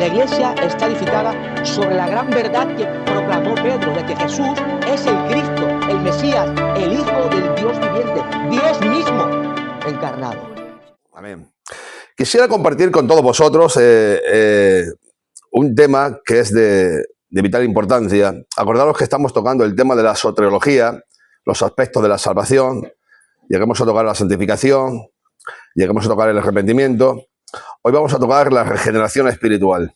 iglesia está edificada sobre la gran verdad que proclamó Pedro, de que Jesús es el Cristo, el Mesías, el Hijo del Dios viviente, Dios mismo encarnado. Amén. Quisiera compartir con todos vosotros un tema que es de vital importancia. Acordaros que estamos tocando el tema de la soteriología, los aspectos de la salvación. Llegamos a tocar la santificación, llegamos a tocar el arrepentimiento. Hoy vamos a tocar la regeneración espiritual.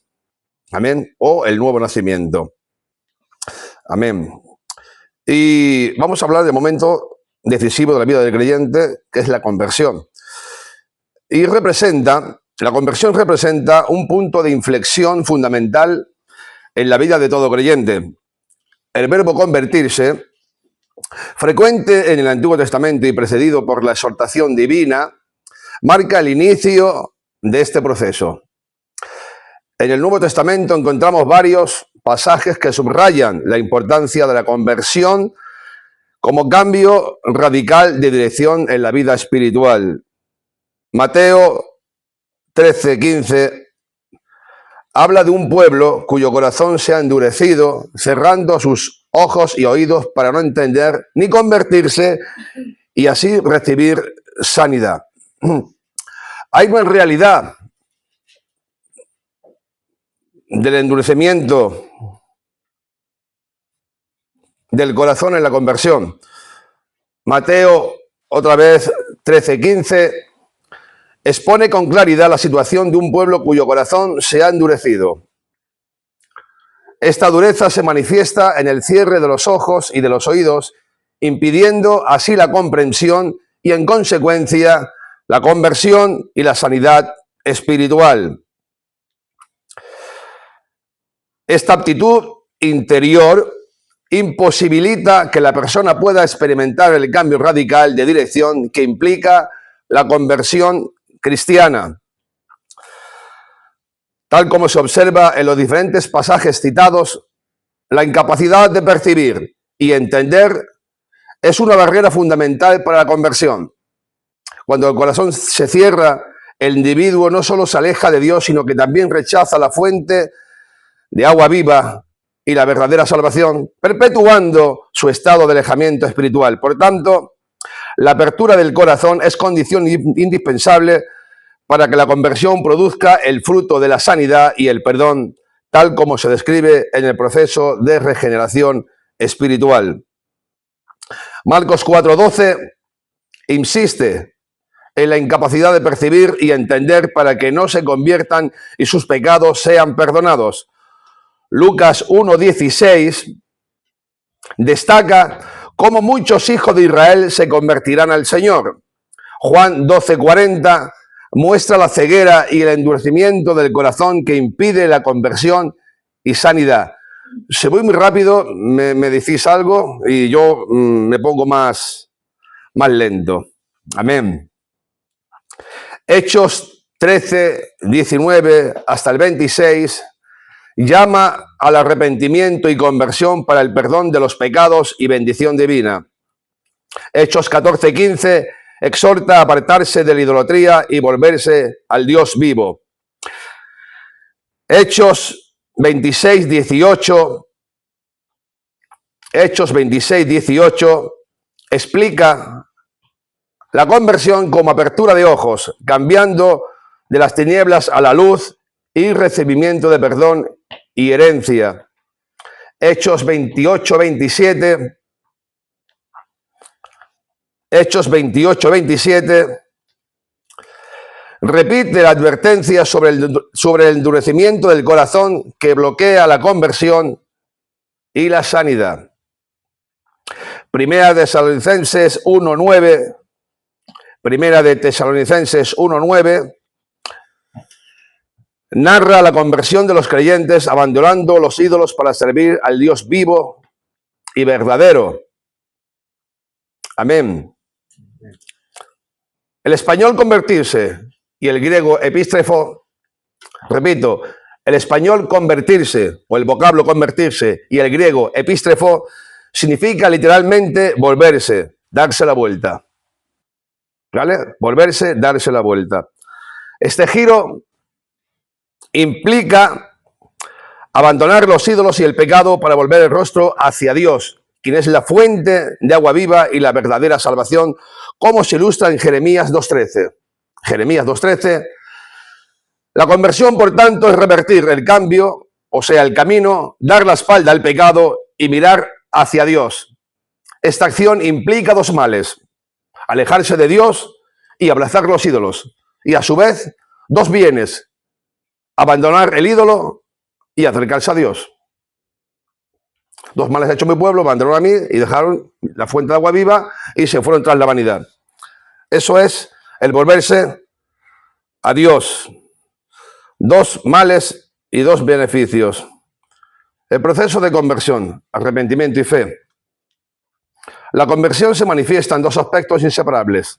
Amén. O el nuevo nacimiento. Amén. Y vamos a hablar del momento decisivo de la vida del creyente, que es la conversión. Y la conversión representa un punto de inflexión fundamental en la vida de todo creyente. El verbo convertirse, frecuente en el Antiguo Testamento y precedido por la exhortación divina, marca el inicio de este proceso. En el Nuevo Testamento encontramos varios pasajes que subrayan la importancia de la conversión como cambio radical de dirección en la vida espiritual. Mateo 13:15 habla de un pueblo cuyo corazón se ha endurecido, cerrando sus ojos y oídos para no entender ni convertirse y así recibir sanidad. Hay una realidad del endurecimiento del corazón en la conversión. Mateo, otra vez, 13:15, expone con claridad la situación de un pueblo cuyo corazón se ha endurecido. Esta dureza se manifiesta en el cierre de los ojos y de los oídos, impidiendo así la comprensión y, en consecuencia, la conversión y la sanidad espiritual. Esta actitud interior imposibilita que la persona pueda experimentar el cambio radical de dirección que implica la conversión cristiana. Tal como se observa en los diferentes pasajes citados, la incapacidad de percibir y entender es una barrera fundamental para la conversión. Cuando el corazón se cierra, el individuo no solo se aleja de Dios, sino que también rechaza la fuente de agua viva y la verdadera salvación, perpetuando su estado de alejamiento espiritual. Por tanto, la apertura del corazón es condición indispensable para que la conversión produzca el fruto de la sanidad y el perdón, tal como se describe en el proceso de regeneración espiritual. Marcos 4:12 insiste en la incapacidad de percibir y entender para que no se conviertan y sus pecados sean perdonados. Lucas 1:16 destaca cómo muchos hijos de Israel se convertirán al Señor. Juan 12:40 muestra la ceguera y el endurecimiento del corazón que impide la conversión y sanidad. Si voy muy rápido, me decís algo y yo me pongo más lento. Amén. Hechos 13:19 hasta el 26 llama al arrepentimiento y conversión para el perdón de los pecados y bendición divina. Hechos 14:15 exhorta a apartarse de la idolatría y volverse al Dios vivo. Hechos 26:18 explica la conversión como apertura de ojos, cambiando de las tinieblas a la luz y recibimiento de perdón y herencia. Hechos 28:27 repite la advertencia sobre el endurecimiento del corazón que bloquea la conversión y la sanidad. Primera de Tesalonicenses 1:9 narra la conversión de los creyentes abandonando los ídolos para servir al Dios vivo y verdadero. Amén. El español convertirse y el griego epístrefo, repito, el español convertirse o el vocablo convertirse y el griego epístrefo significa literalmente volverse, darse la vuelta. ¿Vale? Volverse, darse la vuelta. Este giro implica Abandonar los ídolos y el pecado para volver el rostro hacia Dios, quien es la fuente de agua viva y la verdadera salvación, como se ilustra en Jeremías 2.13. Jeremías 2.13. La conversión, por tanto, es revertir el cambio, o sea, el camino, dar la espalda al pecado y mirar hacia Dios. Esta acción implica dos males: alejarse de Dios y abrazar los ídolos. Y a su vez, dos bienes: abandonar el ídolo y acercarse a Dios. Dos males ha hecho mi pueblo, abandonaron a mí y dejaron la fuente de agua viva y se fueron tras la vanidad. Eso es el volverse a Dios. Dos males y dos beneficios. El proceso de conversión, arrepentimiento y fe. La conversión se manifiesta en dos aspectos inseparables: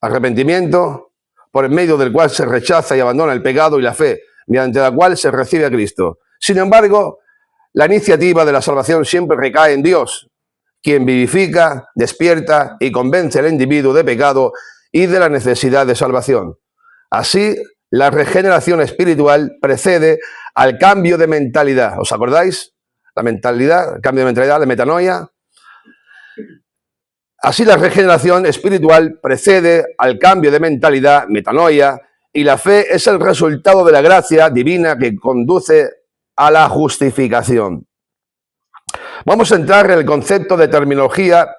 arrepentimiento, por el medio del cual se rechaza y abandona el pecado, y la fe, mediante la cual se recibe a Cristo. Sin embargo, la iniciativa de la salvación siempre recae en Dios, quien vivifica, despierta y convence al individuo de pecado y de la necesidad de salvación. Así, la regeneración espiritual precede al cambio de mentalidad. ¿Os acordáis? La mentalidad, el cambio de mentalidad, de metanoia. Así, la regeneración espiritual precede al cambio de mentalidad, metanoia, y la fe es el resultado de la gracia divina que conduce a la justificación. Vamos a entrar en el concepto de terminología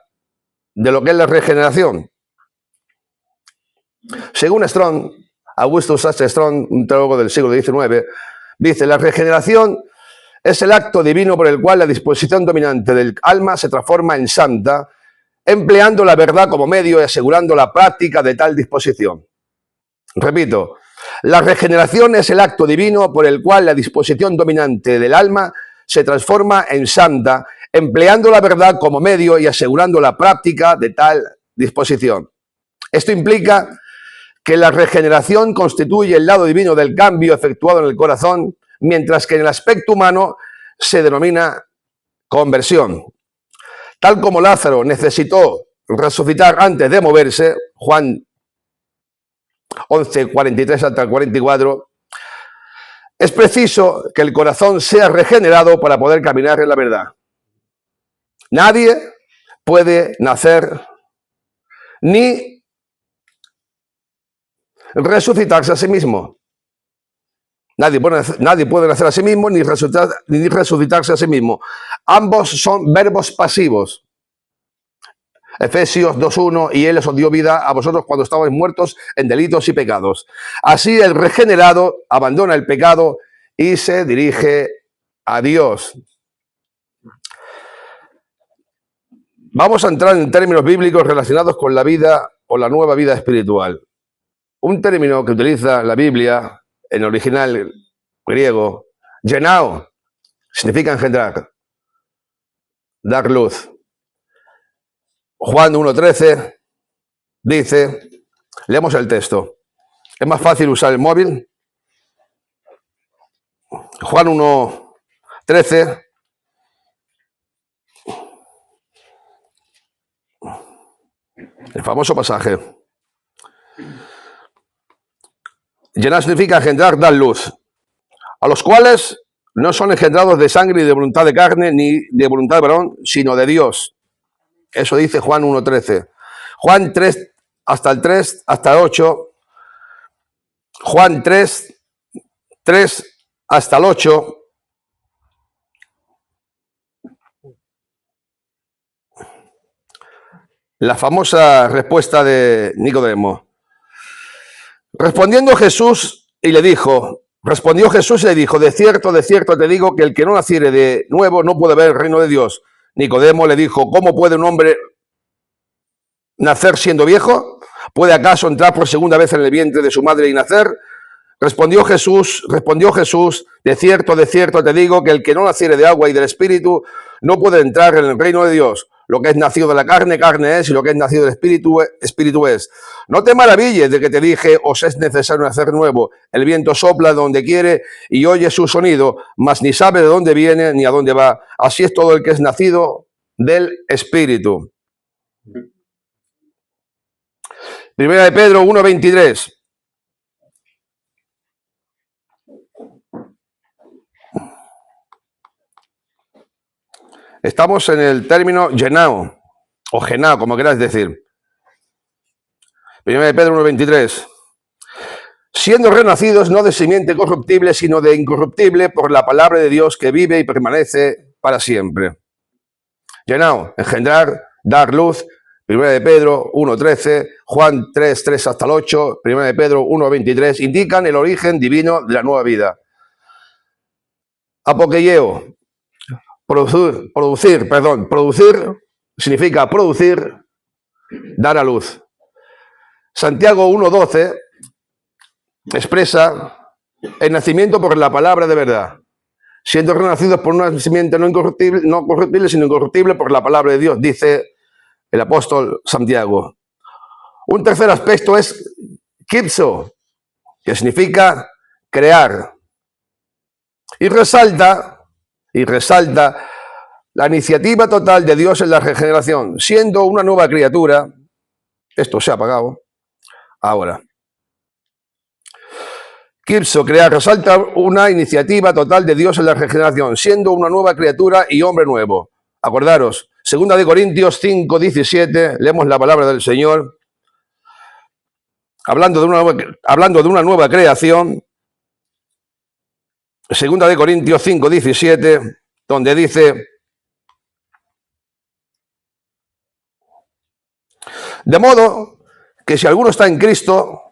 de lo que es la regeneración. Según Strong, Augustus H. Strong, un teólogo del siglo XIX, dice: la regeneración es el acto divino por el cual la disposición dominante del alma se transforma en santa, empleando la verdad como medio y asegurando la práctica de tal disposición. Repito, la regeneración es el acto divino por el cual la disposición dominante del alma se transforma en santa, empleando la verdad como medio y asegurando la práctica de tal disposición. Esto implica que la regeneración constituye el lado divino del cambio efectuado en el corazón, mientras que en el aspecto humano se denomina conversión. Tal como Lázaro necesitó resucitar antes de moverse, Juan 11, 43 hasta el 44, es preciso que el corazón sea regenerado para poder caminar en la verdad. Nadie puede nacer ni resucitarse a sí mismo. Nadie puede nacer a sí mismo ni resucitarse a sí mismo. Ambos son verbos pasivos. Efesios 2.1, y Él os dio vida a vosotros cuando estabais muertos en delitos y pecados. Así el regenerado abandona el pecado y se dirige a Dios. Vamos a entrar en términos bíblicos relacionados con la vida o la nueva vida espiritual. Un término que utiliza la Biblia en original griego, genao, significa engendrar, dar luz. Juan 1.13 dice, leemos el texto. ¿Es más fácil usar el móvil? Juan 1.13. El famoso pasaje. Llenar significa engendrar, dar luz. A los cuales no son engendrados de sangre y de voluntad de carne, ni de voluntad de varón, sino de Dios. Eso dice Juan 1.13. Juan 3, hasta el 3, hasta el 8. Juan 3 hasta el 8. La famosa respuesta de Nicodemo. Respondió Jesús y le dijo, de cierto te digo que el que no naciere de nuevo no puede ver el reino de Dios. Nicodemo le dijo, ¿cómo puede un hombre nacer siendo viejo? ¿Puede acaso entrar por segunda vez en el vientre de su madre y nacer? Respondió Jesús, de cierto te digo que el que no naciere de agua y del Espíritu no puede entrar en el reino de Dios. Lo que es nacido de la carne, carne es, y lo que es nacido del Espíritu, Espíritu es. No te maravilles de que te dije, os es necesario nacer nuevo. El viento sopla de donde quiere y oye su sonido, mas ni sabe de dónde viene ni a dónde va. Así es todo el que es nacido del Espíritu. Primera de Pedro 1.23. Estamos en el término genao, o genao, como queráis decir. 1 de Pedro 1:23. Siendo renacidos no de simiente corruptible, sino de incorruptible por la palabra de Dios que vive y permanece para siempre. Genao, engendrar, dar luz. 1 de Pedro 1:13, Juan 3:3 hasta el 8, 1 de Pedro 1:23, indican el origen divino de la nueva vida. Apokeieo, producir significa producir, dar a luz. Santiago 1:12 expresa el nacimiento por la palabra de verdad, siendo renacidos por un nacimiento no corruptible, sino incorruptible por la palabra de Dios, dice el apóstol Santiago. Un tercer aspecto es kipso, que significa crear. Y resalta la iniciativa total de Dios en la regeneración, siendo una nueva criatura. Esto se ha apagado ahora. Kipso, crear, resalta una iniciativa total de Dios en la regeneración, siendo una nueva criatura y hombre nuevo. Acordaros, 2 de Corintios 5:17, leemos la palabra del Señor, hablando de una nueva creación. 2 de Corintios 5:17, donde dice: de modo que si alguno está en Cristo,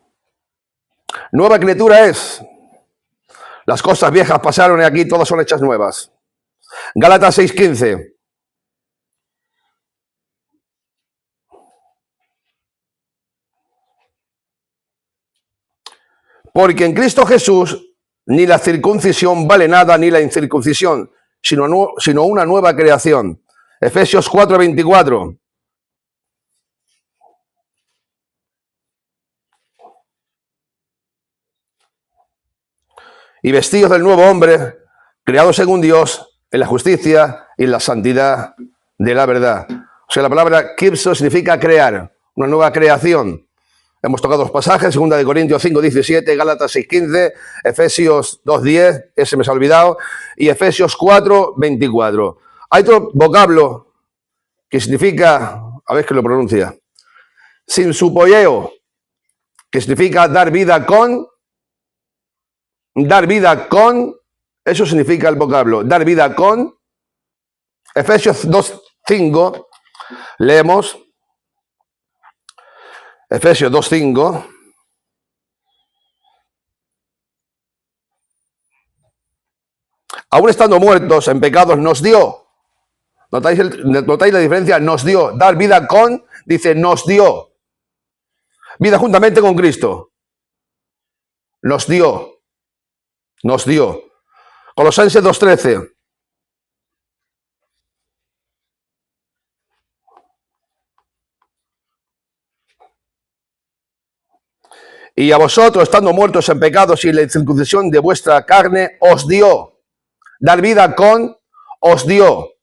nueva criatura es. Las cosas viejas pasaron y aquí todas son hechas nuevas. Gálatas 6:15. Porque en Cristo Jesús ni la circuncisión vale nada, ni la incircuncisión, sino una nueva creación. Efesios 4:24. Y vestidos del nuevo hombre, creado según Dios, en la justicia y en la santidad de la verdad. O sea, la palabra kipso significa crear, una nueva creación. Hemos tocado dos pasajes, 2 de Corintios 5:17, Gálatas 6:15, Efesios 2:10, ese me se ha olvidado, y Efesios 4:24. Hay otro vocablo que significa, a ver que lo pronuncia, sinsupoieo, que significa dar vida con, eso significa el vocablo, dar vida con. Efesios 2:5, leemos, Efesios 2:5. Aún estando muertos en pecados nos dio. ¿Notáis la diferencia? Nos dio. Dar vida con, dice, nos dio. Vida juntamente con Cristo. Nos dio. Nos dio. Colosenses 2:13. Y a vosotros, estando muertos en pecados y la incircuncisión de vuestra carne, os dio. Dar vida con, os dio.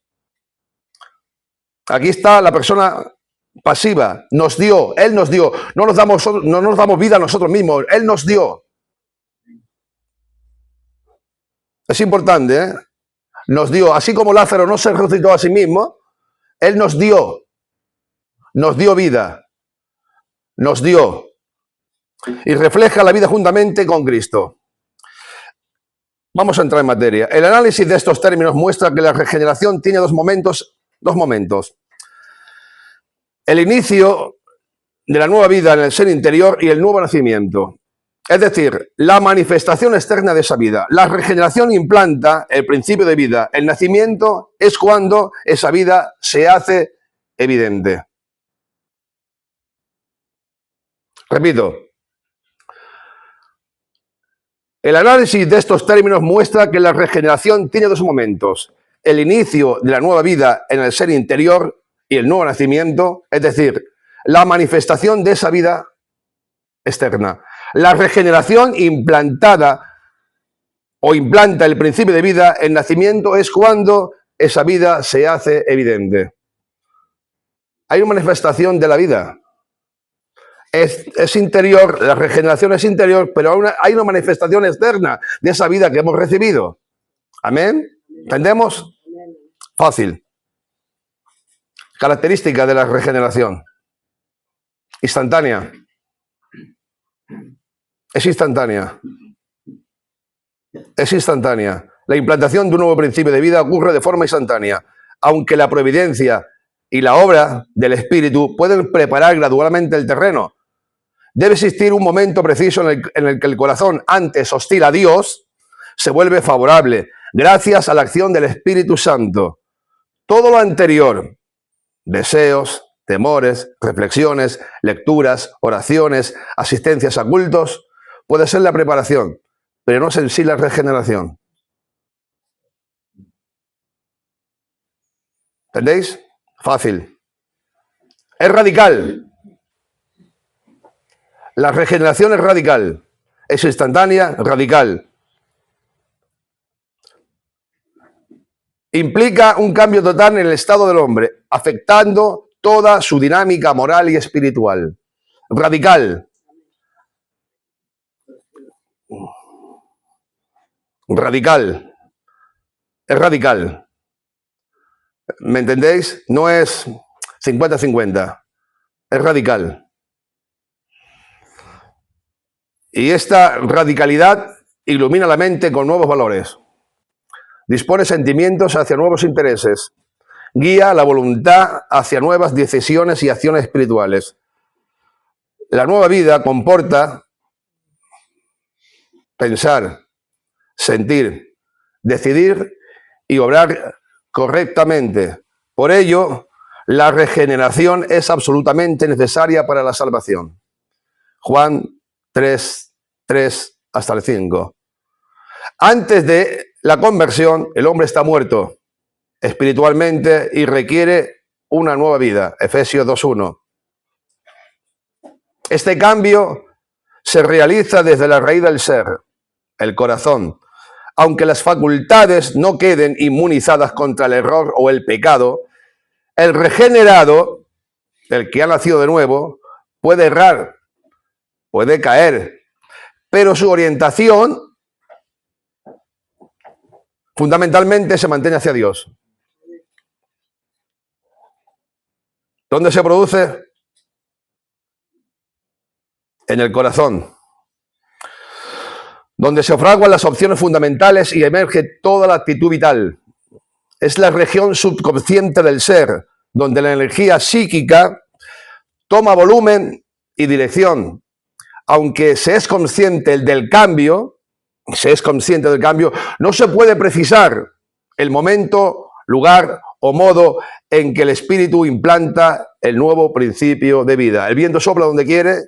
Aquí está la persona pasiva. Nos dio, Él nos dio. No nos damos vida a nosotros mismos. Él nos dio. Es importante, ¿eh? Nos dio. Así como Lázaro no se resucitó a sí mismo, Él nos dio. Nos dio vida. Nos dio. Y refleja la vida juntamente con Cristo. Vamos a entrar en materia. El análisis de estos términos muestra que la regeneración tiene dos momentos. El inicio de la nueva vida en el ser interior y el nuevo nacimiento. Es decir, la manifestación externa de esa vida. La regeneración implanta el principio de vida. El nacimiento es cuando esa vida se hace evidente. Repito. El análisis de estos términos muestra que la regeneración tiene dos momentos. El inicio de la nueva vida en el ser interior y el nuevo nacimiento, es decir, la manifestación de esa vida externa. La regeneración implantada o implanta el principio de vida, el nacimiento es cuando esa vida se hace evidente. Hay una manifestación de la vida. Es interior, la regeneración es interior, pero hay una manifestación externa de esa vida que hemos recibido. ¿Amén? ¿Entendemos? Fácil. Característica de la regeneración. Instantánea. Es instantánea. Es instantánea. La implantación de un nuevo principio de vida ocurre de forma instantánea, aunque la providencia y la obra del Espíritu pueden preparar gradualmente el terreno. Debe existir un momento preciso en el que el corazón, antes hostil a Dios, se vuelve favorable, gracias a la acción del Espíritu Santo. Todo lo anterior, deseos, temores, reflexiones, lecturas, oraciones, asistencias a cultos, puede ser la preparación, pero no es en sí la regeneración. ¿Entendéis? Fácil. Es radical. La regeneración es radical. Es instantánea, radical. Implica un cambio total en el estado del hombre, afectando toda su dinámica moral y espiritual. Radical. Radical. Es radical. ¿Me entendéis? No es 50-50. Es radical. Y esta radicalidad ilumina la mente con nuevos valores. Dispone sentimientos hacia nuevos intereses. Guía la voluntad hacia nuevas decisiones y acciones espirituales. La nueva vida comporta pensar, sentir, decidir y obrar correctamente. Por ello, la regeneración es absolutamente necesaria para la salvación. Juan 3 hasta el 5. Antes de la conversión, el hombre está muerto espiritualmente y requiere una nueva vida. Efesios 2:1. Este cambio se realiza desde la raíz del ser, el corazón. Aunque las facultades no queden inmunizadas contra el error o el pecado, el regenerado, el que ha nacido de nuevo, puede errar, puede caer, pero su orientación fundamentalmente se mantiene hacia Dios. ¿Dónde se produce? En el corazón, donde se fraguan las opciones fundamentales y emerge toda la actitud vital. Es la región subconsciente del ser, donde la energía psíquica toma volumen y dirección. Aunque se es consciente del cambio, no se puede precisar el momento, lugar o modo en que el espíritu implanta el nuevo principio de vida. El viento sopla donde quiere,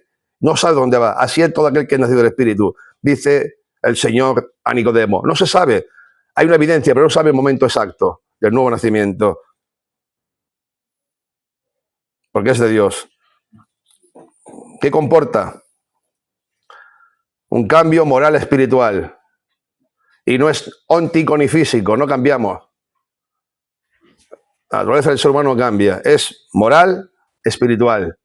no sabe dónde va. Así es todo aquel que es nacido del espíritu, dice el Señor a Nicodemo. No se sabe, hay una evidencia, pero no sabe el momento exacto del nuevo nacimiento. Porque es de Dios. ¿Qué comporta? Un cambio moral espiritual. Y no es óntico ni físico, no cambiamos. La naturaleza del ser humano cambia. Es moral espiritual.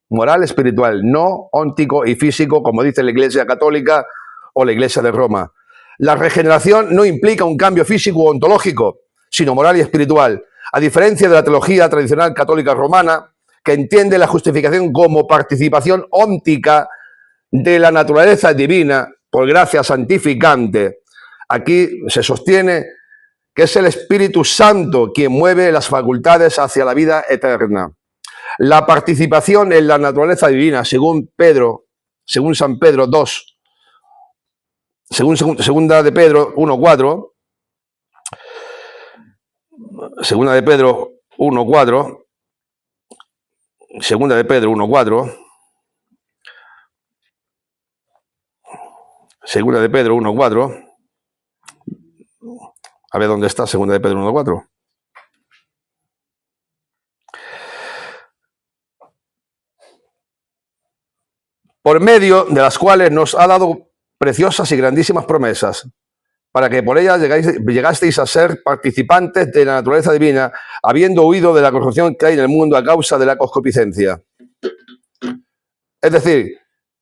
Moral espiritual, no óntico y físico, como dice la Iglesia Católica o la Iglesia de Roma. La regeneración no implica un cambio físico o ontológico, sino moral y espiritual. A diferencia de la teología tradicional católica romana, que entiende la justificación como participación óntica de la naturaleza divina por gracia santificante, aquí se sostiene que es el Espíritu Santo quien mueve las facultades hacia la vida eterna. La participación en la naturaleza divina, según San Pedro 2, segunda de Pedro 1:4, segunda de Pedro 1:4, segunda de Pedro 1:4, segunda de Pedro 1:4, a ver dónde está segunda de Pedro 1:4. Por medio de las cuales nos ha dado preciosas y grandísimas promesas, para que por ellas llegasteis a ser participantes de la naturaleza divina, habiendo huido de la corrupción que hay en el mundo a causa de la concupiscencia. Es decir,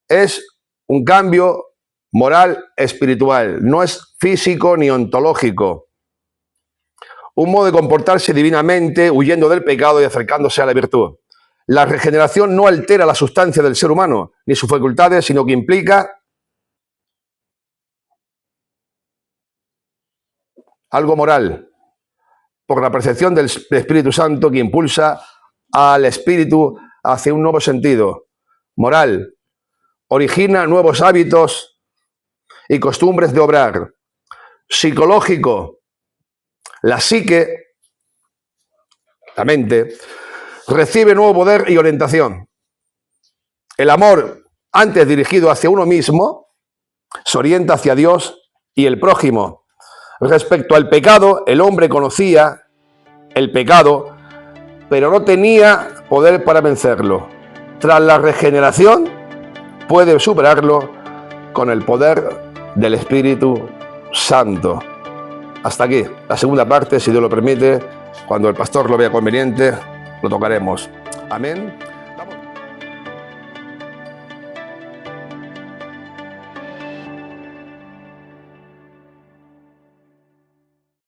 es un cambio moral espiritual, no es físico ni ontológico. un modo de comportarse divinamente, huyendo del pecado y acercándose a la virtud. La regeneración no altera la sustancia del ser humano, ni sus facultades, sino que implica algo moral, por la percepción del Espíritu Santo que impulsa al espíritu hacia un nuevo sentido. Moral, origina nuevos hábitos y costumbres de obrar. Psicológico, la psique, la mente, recibe nuevo poder y orientación. El amor, antes dirigido hacia uno mismo, se orienta hacia Dios y el prójimo. Respecto al pecado, el hombre conocía el pecado, pero no tenía poder para vencerlo. Tras la regeneración, puede superarlo con el poder del Espíritu Santo. Hasta aquí, la segunda parte, si Dios lo permite, cuando el pastor lo vea conveniente, lo tocaremos. Amén.